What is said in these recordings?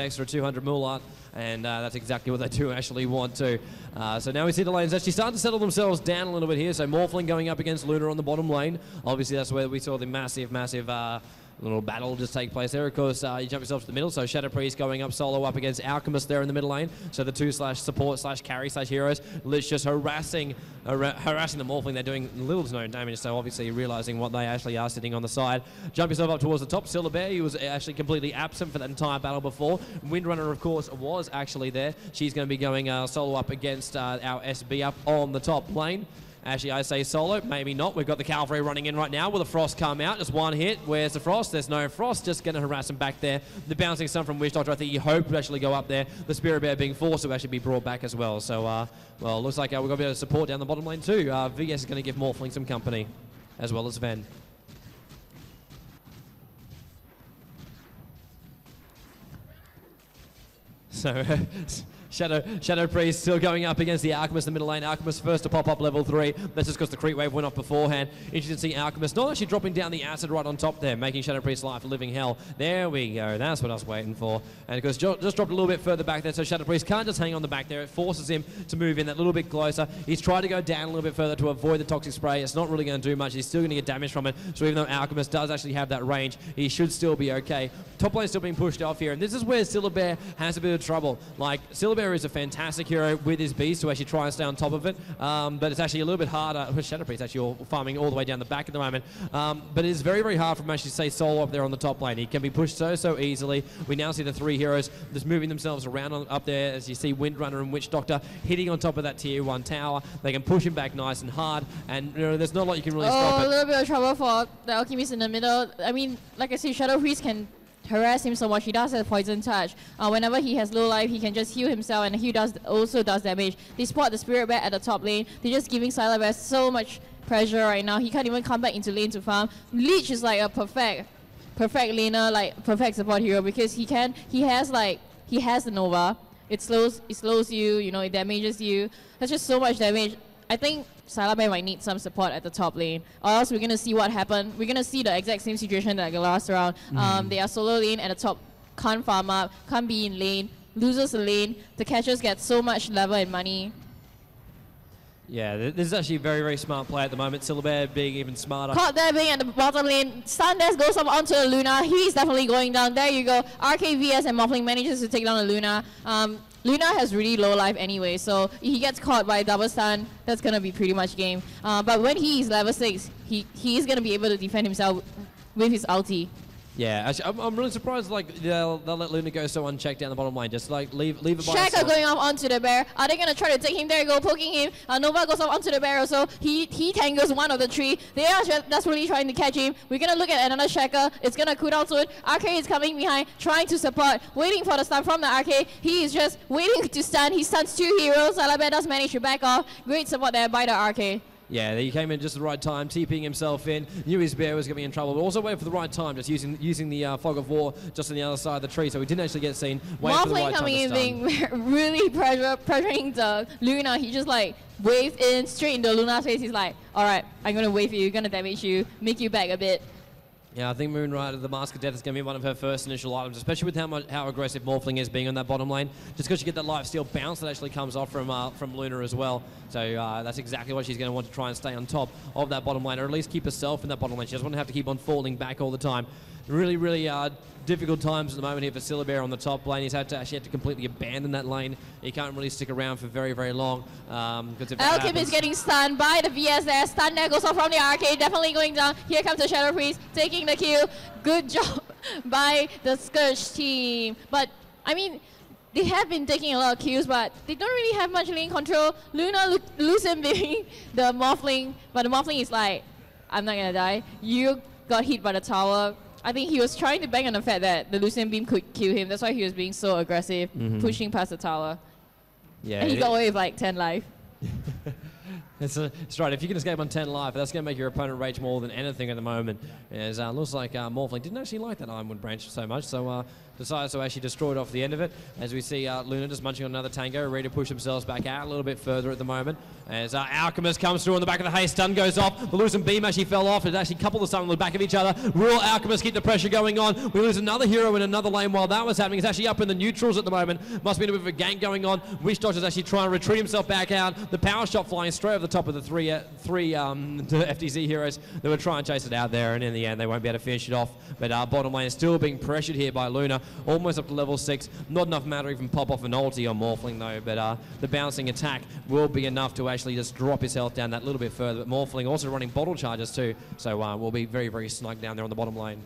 extra 200 moolah, and that's exactly what they do actually want to. So now we see the lanes actually starting to settle themselves down a little bit here. So Morphling going up against Luna on the bottom lane. Obviously that's where we saw the massive little battle just take place there. Of course, you jump yourself to the middle, so Shadow Priest going up solo up against Alchemist there in the middle lane. So the 2/support/carry/heroes. Lich just harassing the Morphling. They're doing little to no damage, so obviously realizing what they actually are sitting on the side. Jump yourself up towards the top. Silver Bear, he was actually completely absent for that entire battle before. Windrunner, of course, was actually there. She's going to be going solo up against our SB up on the top lane. Actually, I say solo, maybe not. We've got the Cavalry running in right now. Will the Frost come out? Just one hit. Where's the Frost? There's no Frost. Just going to harass him back there. The Bouncing Sun from Witch Doctor, I think he hoped would actually go up there. The Spirit Bear being forced to actually be brought back as well. So, well, looks like we're going to be able to support down the bottom lane too. VS is going to give Morphling some company, as well as Ven. So, Shadow Priest still going up against the Alchemist in the middle lane. Alchemist first to pop up level 3. That's just because the creep wave went off beforehand. Interesting to see Alchemist not actually dropping down the acid right on top there, making Shadow Priest's life a living hell. There we go. That's what I was waiting for. And of course, just dropped a little bit further back there, so Shadow Priest can't just hang on the back there. It forces him to move in that little bit closer. He's tried to go down a little bit further to avoid the Toxic Spray. It's not really going to do much. He's still going to get damage from it. So even though Alchemist does actually have that range, he should still be okay. Top lane still being pushed off here. And this is where Silver Bear has a bit of trouble. Like, Silver Bear is a fantastic hero with his beast to actually try and stay on top of it, but it's actually a little bit harder. Shadow Priest actually all farming all the way down the back at the moment, but it is very, very hard for him to actually stay solo up there on the top lane. He can be pushed so easily. We now see the 3 heroes just moving themselves around up there, as you see Windrunner and Witch Doctor hitting on top of that tier 1 tower. They can push him back nice and hard, and you know, there's not a lot you can really stop it. A little bit of trouble for the Alchemist in the middle. I mean, like I said, Shadow Priest can harass him so much. He does have poison touch. Whenever he has low life, he can just heal himself, and he also does damage. They spot the Spirit Bear at the top lane. They're just giving Silent Bear so much pressure right now. He can't even come back into lane to farm. Leech is like a perfect laner, like perfect support hero, because he has the Nova. It slows you, you know, it damages you. That's just so much damage. I think Silent Bear might need some support at the top lane, or else we're going to see what happened. We're going to see the exact same situation like the last round. They are solo lane at the top, can't farm up, can't be in lane, loses the lane. The catchers get so much level and money. Yeah, this is actually a very, very smart play at the moment. Silver Bear being even smarter. Caught there being at the bottom lane. Sundash goes up onto Luna. He's definitely going down. There you go. RKVS and Morphling manages to take down the Luna. Luna has really low life anyway, so if he gets caught by double stun, that's going to be pretty much game. But when he is level 6, he is going to be able to defend himself with his ulti. Yeah, actually, I'm really surprised. Like they'll let Luna go so unchecked down the bottom lane. Just like leave it by Shaka itself. going off onto the bear. Are they gonna try to take him? There you go, poking him. Nova goes off onto the bear, so he tangles one of the 3. They are desperately trying to catch him. We're gonna look at another Shaka. It's gonna cool down soon. RK is coming behind, trying to support, waiting for the stun from the RK. He is just waiting to stun. He stuns 2 heroes. Silent Bear does manage to back off. Great support there by the RK. Yeah, he came in just at the right time, TPing himself in. Knew his bear was going to be in trouble, but also waited for the right time, just using the Fog of War just on the other side of the tree, so he didn't actually get seen. Morphling coming in, being really pressuring the Luna. He just like waved in straight into Luna's face. He's like, all right, I'm going to wave you, going to damage you, make you back a bit. Yeah, I think Moonrider, the Mask of Death, is going to be one of her first initial items, especially with how aggressive Morphling is being on that bottom lane. Just because you get that lifesteal bounce that actually comes off from Luna as well. So that's exactly what she's going to want to try and stay on top of that bottom lane, or at least keep herself in that bottom lane. She doesn't want to have to keep on falling back all the time. Really, really difficult times at the moment here for Silver Bear on the top lane. He's actually had to completely abandon that lane. He can't really stick around for very, very long. Alchemist is getting stunned by the VS there. Stun there goes off from the arcade, definitely going down. Here comes the Shadow Priest, taking the kill. Good job by the Scourge team. But, I mean, they have been taking a lot of kills, but they don't really have much lane control. Luna losing being the Morphling, but the Morphling is like, I'm not going to die. You got hit by the tower. I think he was trying to bang on the fact that the Lucian Beam could kill him. That's why he was being so aggressive, pushing past the tower. Yeah, and he got away with like 10 life. It's right. If you can escape on 10 life, that's going to make your opponent rage more than anything at the moment. As looks like Morphling didn't actually like that Ironwood branch so much, so decides to actually destroy it off the end of it. As we see Luna just munching on another tango, ready to push themselves back out a little bit further at the moment. As Alchemist comes through on the back of the haste, stun goes off. The Luz and Beam actually fell off. It actually coupled the stun on the back of each other. Will Alchemist keep the pressure going on? We lose another hero in another lane while that was happening. It's actually up in the neutrals at the moment. Must be a bit of a gank going on. Wish Dodger's actually trying to retreat himself back out. The power shot flying straight over the top of the three FTZ heroes that were trying to chase it out there, and in the end they won't be able to finish it off. But bottom lane is still being pressured here by Luna, almost up to level 6. Not enough matter even pop off an ulti on Morphling though, but the bouncing attack will be enough to actually just drop his health down that little bit further. But Morphling also running bottle charges too, so we'll be very, very snug down there on the bottom lane.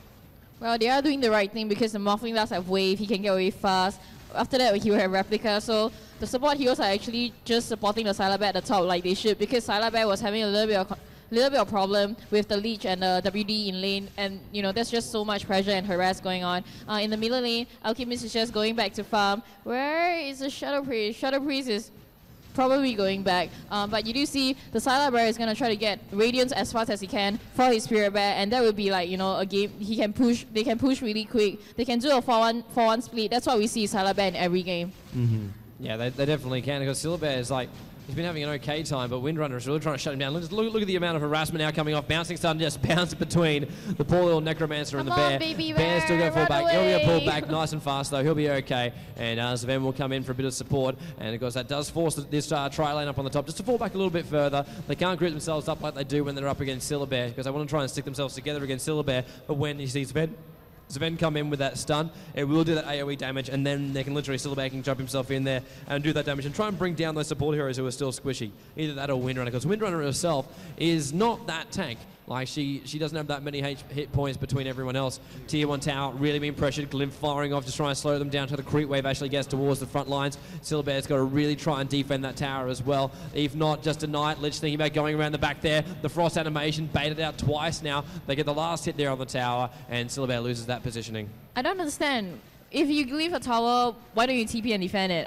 Well, they are doing the right thing because the Morphling does have wave, he can get away fast. After that, he will have replica, so the support heroes are actually just supporting the Sylar Bear at the top like they should, because Sylar Bear was having a little bit of problem with the Leech and the WD in lane, and you know there's just so much pressure and harass going on. In the middle lane, Alchemist is just going back to farm. Where is the Shadow Priest? Shadow Priest is probably going back, but you do see the Sylar Bear is going to try to get Radiance as fast as he can for his Spirit Bear, and that would be like, you know, a game they can push really quick. They can do a 4-1 split. That's what we see Sylar Bear in every game. Yeah, they definitely can, because Sylar Bear is like, he's been having an okay time, but Windrunner is really trying to shut him down. Look at the amount of harassment now coming off. Bouncing Stun just bouncing between the poor little Necromancer and the Bear. Bear's still going to fall back. He'll be pulled back nice and fast, though. He'll be okay. And Sven will come in for a bit of support. And, of course, that does force this tri-lane up on the top just to fall back a little bit further. They can't group themselves up like they do when they're up against Sylar Bear, because they want to try and stick themselves together against Sylar Bear. But when you see Sven come in with that stun, it will do that AoE damage, and then they can literally, Sylar Bear can jump himself in there and do that damage and try and bring down those support heroes who are still squishy. Either that or Windrunner, because Windrunner herself is not that tank. Like, she doesn't have that many hit points between everyone else. Tier 1 tower really being pressured, Glimp firing off, just trying to slow them down till the creep wave actually gets towards the front lines. Sylar Bear's got to really try and defend that tower as well. If not, just deny it. Lich thinking about going around the back there. The Frost animation baited out twice now. They get the last hit there on the tower, and Sylar Bear loses that positioning. I don't understand. If you leave a tower, why don't you TP and defend it?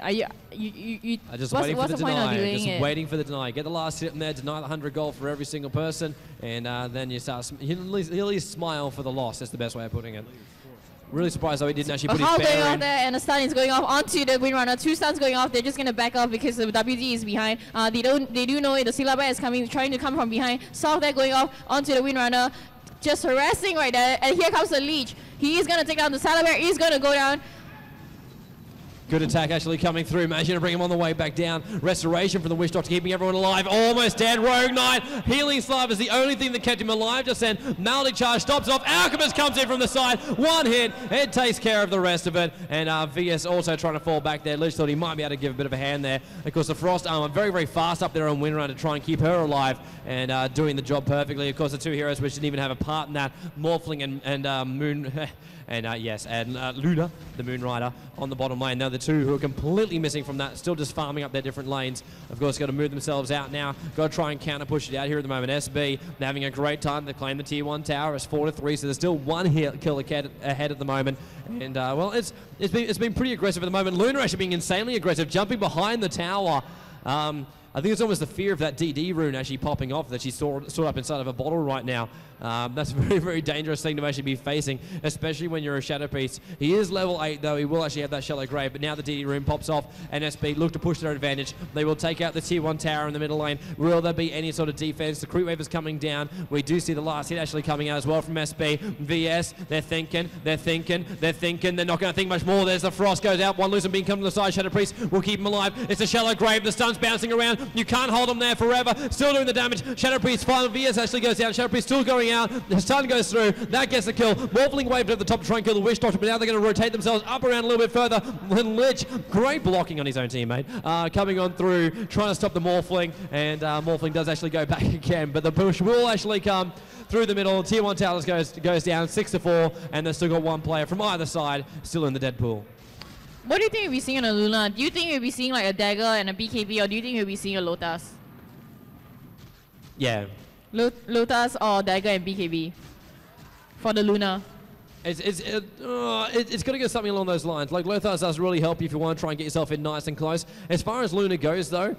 Just waiting for the deny. Just waiting for the deny. Get the last hit in there, deny the 100 gold for every single person, and then you start. He'll at least smile for the loss. That's the best way of putting it. Really surprised though he didn't actually put his bear going in. off there, and the stun is going off onto the Windrunner. 2 stuns going off. They're just gonna back off because the WD is behind. They do know it. The Sylar Bear is coming, trying to come from behind. Saw that going off onto the Windrunner. Just harassing right there, and here comes the Leech. He is gonna take down the Sylar Bear. He's gonna go down. Good attack actually coming through. Managing to bring him on the way back down. Restoration from the Wish Doctor, keeping everyone alive. Almost dead. Rogue Knight. Healing Slav is the only thing that kept him alive just then. Maldic Charge stops off. Alchemist comes in from the side. One hit. It takes care of the rest of it. And VS also trying to fall back there. Lich thought he might be able to give a bit of a hand there. Of course, the Frost Armor very, very fast up there on Windrunner to try and keep her alive and doing the job perfectly. Of course, the 2 heroes which didn't even have a part in that, Morphling and Moon... And Luna, the Moon Rider, on the bottom lane. Now the 2 who are completely missing from that, still just farming up their different lanes. Of course, got to move themselves out now. Got to try and counter push it out here at the moment. SB, they're having a great time. They claim the tier 1 tower. It's 4-3, so there's still 1 kill ahead at the moment. And well, it's been pretty aggressive at the moment. Luna actually being insanely aggressive, jumping behind the tower. I think it's almost the fear of that DD rune actually popping off that she's stored up inside of a bottle right now. That's a very, very dangerous thing to actually be facing, especially when you're a Shadow Priest. He is level 8 though, he will actually have that Shallow Grave, but now the DD rune pops off and SB look to push their advantage. They will take out the tier 1 tower in the middle lane. Will there be any sort of defense? The creep wave is coming down. We do see the last hit actually coming out as well from SB. VS, they're thinking. They're not going to think much more. There's the Frost goes out. One loose and being come to the side. Shadow Priest will keep him alive. It's a Shallow Grave. The stun's bouncing around. You can't hold him there forever. Still doing the damage. Shadow Priest final. VS actually goes down. Shadow Priest still going out. The stun goes through. That gets the kill. Morphling waved at the top to try and kill the Wish Doctor, but now they're going to rotate themselves up around a little bit further. Lich, great blocking on his own teammate. Coming on through, trying to stop the Morphling, and Morphling does actually go back again, but the push will actually come through the middle. Tier 1 Towers goes down 6-4, and they've still got 1 player from either side still in the dead pool. What do you think we'll be seeing on a Luna? Do you think we'll be seeing like a Dagger and a BKB, or do you think we'll be seeing a Lotus? Yeah. Lotus or Dagger and BKB for the Luna? It's going to go something along those lines. Like, Lothar does really help you if you want to try and get yourself in nice and close. As far as Luna goes, though,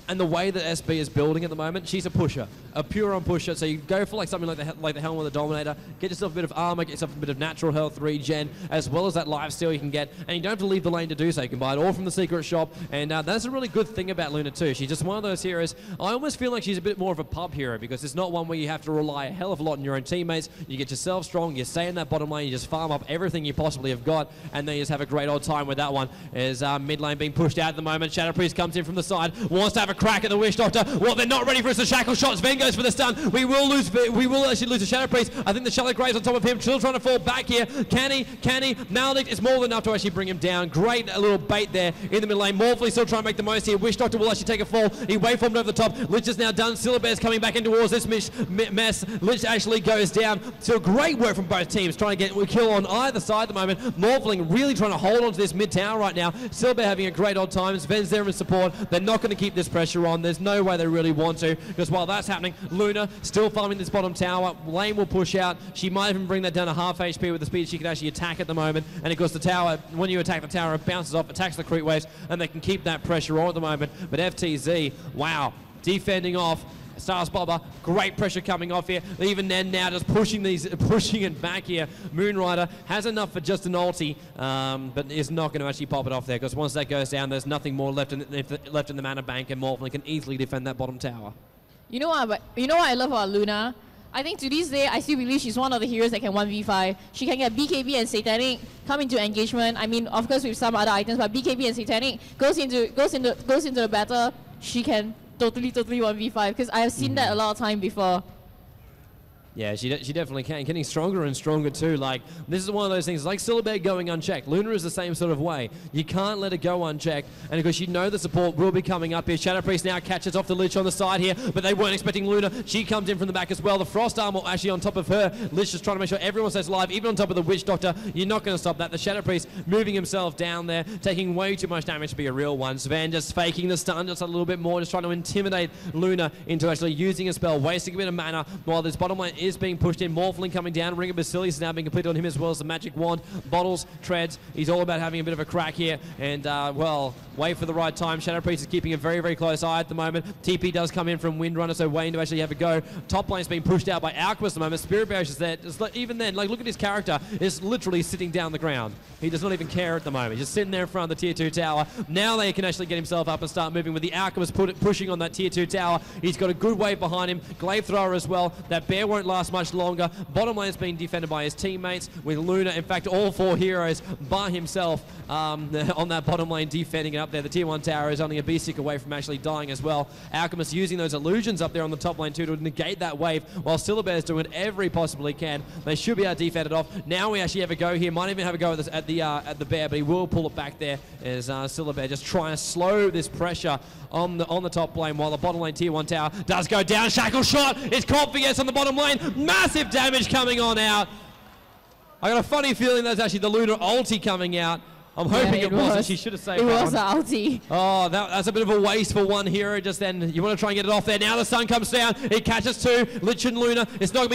And the way that SB is building at the moment, she's a pusher, a pure-on pusher. So you go for like something like the Helm of the Dominator, get yourself a bit of armor, get yourself a bit of natural health regen, as well as that lifesteal you can get. And you don't have to leave the lane to do so. You can buy it all from the secret shop. And that's a really good thing about Luna too. She's just one of those heroes. I almost feel like she's a bit more of a pub hero because it's not one where you have to rely a hell of a lot on your own teammates. You get yourself strong, you stay in that bottom lane, you just farm up everything you possibly have got, and then you just have a great old time with that one. As mid lane being pushed out at the moment, Shadow Priest comes in from the side, wants to have a crack at the Wish Doctor. Well, they're not ready for us to shackle shots. Sven goes for the stun. We will actually lose the Shadow Priest. I think the Shallow Grave's on top of him, still trying to fall back here. Can he? Maledict is more than enough to actually bring him down. Great little bait there in the mid lane. Morphly still trying to make the most here. Wish Doctor will actually take a fall. He waveformed over the top. Lich is now done. Syllabear's coming back in towards this mess. Lich actually goes down. So great work from both teams trying to get a kill on either side at the moment. Morphling really trying to hold on to this mid tower right now. Syllabear having a great old time. Sven's there in support. They're not going to keep this pressure on. There's no way they really want to, because while that's happening, Luna still farming this bottom tower. Lane will push out. She might even bring that down to half HP with the speed she can actually attack at the moment. And of course the tower, when you attack the tower, it bounces off, attacks the creep waves, and they can keep that pressure on at the moment. But FTZ, wow, defending off. Starsboba, great pressure coming off here. Even then now just pushing it back here. Moonrider has enough for just an ulti, but is not going to actually pop it off there, because once that goes down, there's nothing more left in the mana bank, and Morphling can easily defend that bottom tower. You know what I love about Luna? I think to this day, I still believe she's one of the heroes that can 1v5. She can get BKB and Satanic, come into engagement. I mean, of course with some other items, but BKB and Satanic goes into the battle. She can totally 1v5, because I have seen that a lot of time before. Yeah, she definitely can. Getting stronger and stronger too. Like, this is one of those things, like Syllabear going unchecked. Luna is the same sort of way. You can't let it go unchecked. And of course, you know the support will be coming up here. Shadow Priest now catches off the Lich on the side here, but they weren't expecting Luna. She comes in from the back as well. The Frost Armor actually on top of her. Lich just trying to make sure everyone stays alive, even on top of the Witch Doctor. You're not going to stop that. The Shadow Priest moving himself down there, taking way too much damage to be a real one. Sven just faking the stun just a little bit more, just trying to intimidate Luna into actually using a spell, wasting a bit of mana, while this bottom lane is being pushed in. Morphling coming down. Ring of Basilius is now being completed on him, as well as the Magic Wand. Bottles, treads. He's all about having a bit of a crack here. And, well, wait for the right time. Shadow Priest is keeping a very, very close eye at the moment. TP does come in from Windrunner, so Wayne to actually have a go. Top lane's being pushed out by Alchemist at the moment. Spirit Bear is there. Just even then, like, look at his character. Is literally sitting down the ground. He does not even care at the moment. He's just sitting there in front of the Tier 2 tower. Now they can actually get himself up and start moving with the Alchemist pushing on that Tier 2 tower. He's got a good wave behind him. Glaive Thrower as well. That bear won't last much longer. Bottom lane's being defended by his teammates, with Luna, in fact, all 4 heroes by himself on that bottom lane defending it up there. The Tier 1 tower is only a B-stick away from actually dying as well. Alchemist using those illusions up there on the top lane too to negate that wave, while Syllabear's doing whatever he possibly can. They should be able to defend it off. Now we actually have a go here. Might even have a go at the bear, but he will pull it back there as Syllabear just trying to slow this pressure on the top lane, while the bottom lane Tier 1 tower does go down. Shackle shot is confidence on the bottom lane. Massive damage coming on out. I got a funny feeling that's actually the Luna ulti coming out. I'm hoping it wasn't. She should have saved that. It was an ulti. Oh, that's a bit of a waste for one hero just then. You want to try and get it off there. Now the sun comes down. It catches 2. Lich and Luna. It's not going to be